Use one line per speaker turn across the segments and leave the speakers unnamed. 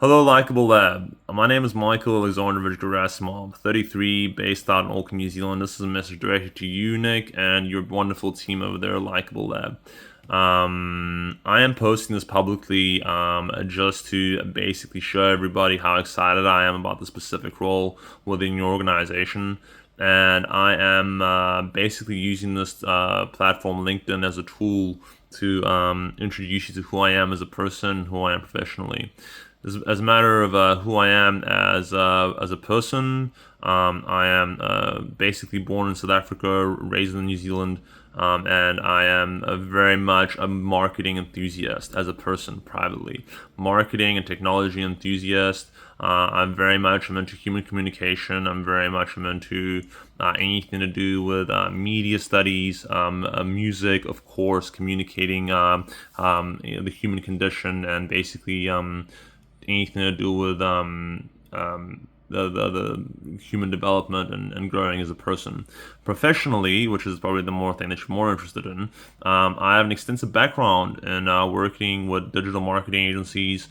Hello, Likeable Lab. My name is Michael Alexandrovich Gerasimov, 33, based out in Auckland, New Zealand. This is a message directed to you, Nick, and your wonderful team over there, Likeable Lab. I am posting this publicly just to basically show everybody how excited I am about the specific role within your organization. And I am basically using this platform, LinkedIn, as a tool to introduce you to who I am as a person, who I am professionally. As a matter of who I am as a person, I am basically born in South Africa, raised in New Zealand, and I am very much a marketing enthusiast as a person privately. Marketing and technology enthusiast. I'm into human communication. I'm into anything to do with media studies, music, of course, communicating the human condition, and basically anything to do with the human development and growing as a person. Professionally, which is probably the more thing that you're more interested in, I have an extensive background in working with digital marketing agencies,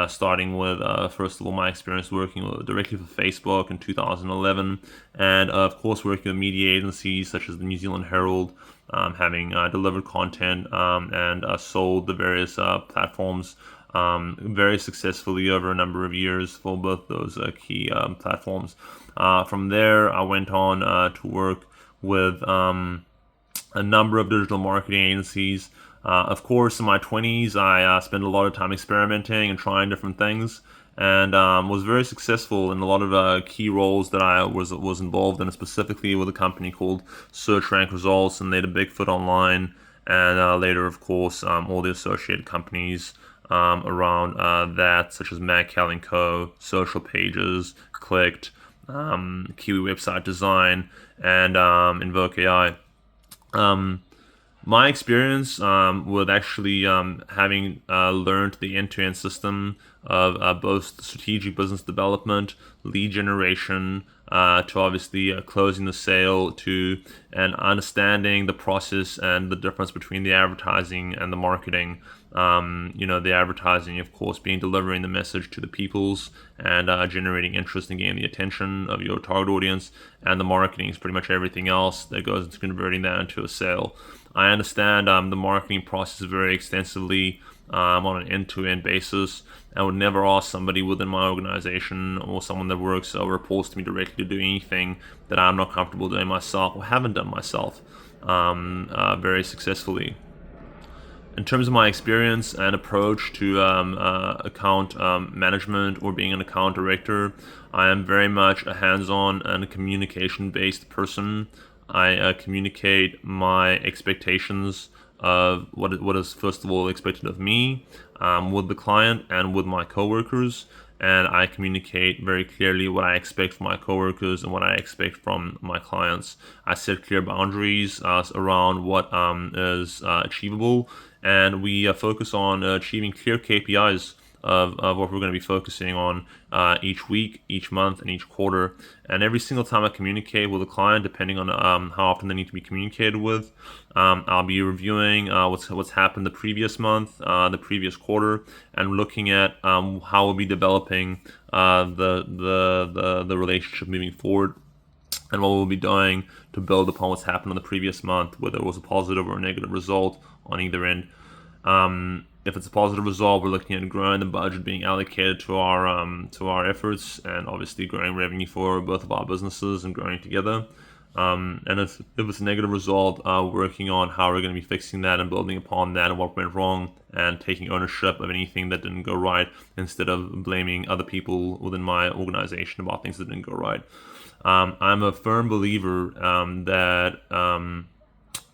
starting with, first of all, my experience working directly for Facebook in 2011, and of course working with media agencies such as the New Zealand Herald, having delivered content and sold the various platforms very successfully over a number of years for both those key platforms. From there, I went on to work with a number of digital marketing agencies. Of course, in my 20s, I spent a lot of time experimenting and trying different things, and was very successful in a lot of key roles that I was involved in, specifically with a company called Search Rank Results and later Bigfoot Online, and later, of course, all the associated companies around that, such as Mad Co., Social Pages, Clicked, Kiwi Website Design, and Invoke AI. My experience with actually having learned the end-to-end system of both strategic business development, lead generation, to obviously closing the sale, to and understanding the process and the difference between the advertising and the marketing. The advertising, of course, being delivering the message to the peoples and generating interest and gaining the attention of your target audience, and the marketing is pretty much everything else that goes into converting that into a sale. I understand the marketing process very extensively on an end-to-end basis. I would never ask somebody within my organization or someone that works or reports to me directly to do anything that I'm not comfortable doing myself or haven't done myself very successfully. In terms of my experience and approach to account management or being an account director, I am very much a hands-on and a communication-based person. I communicate my expectations of what is first of all expected of me with the client and with my coworkers, and I communicate very clearly what I expect from my coworkers and what I expect from my clients. I set clear boundaries around what is achievable, and we focus on achieving clear KPIs of what we're going to be focusing on each week, each month, and each quarter. And every single time I communicate with a client, depending on how often they need to be communicated with, I'll be reviewing what's happened the previous month, the previous quarter, and looking at how we'll be developing the relationship moving forward, and what we'll be doing to build upon what's happened on the previous month, whether it was a positive or a negative result on either end. If it's a positive result, we're looking at growing the budget being allocated to our efforts, and obviously growing revenue for both of our businesses and growing together. And if it's a negative result, working on how we're going to be fixing that and building upon that and what went wrong, and taking ownership of anything that didn't go right instead of blaming other people within my organization about things that didn't go right. I'm a firm believer that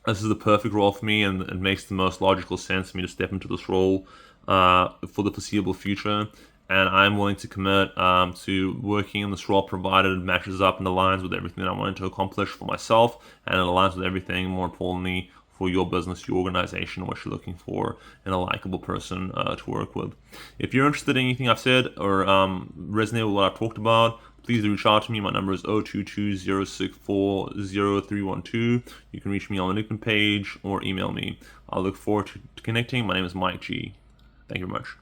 this is the perfect role for me, and it makes the most logical sense for me to step into this role for the foreseeable future. And I'm willing to commit to working in this role, provided it matches up and aligns with everything that I wanted to accomplish for myself, and it aligns with everything, more importantly, for your business, your organization, what you're looking for in a likable person to work with. If you're interested in anything I've said or resonate with what I've talked about, please reach out to me. My number is 022-064-0312. You can reach me on the LinkedIn page or email me. I'll look forward to connecting. My name is Mike G. Thank you very much.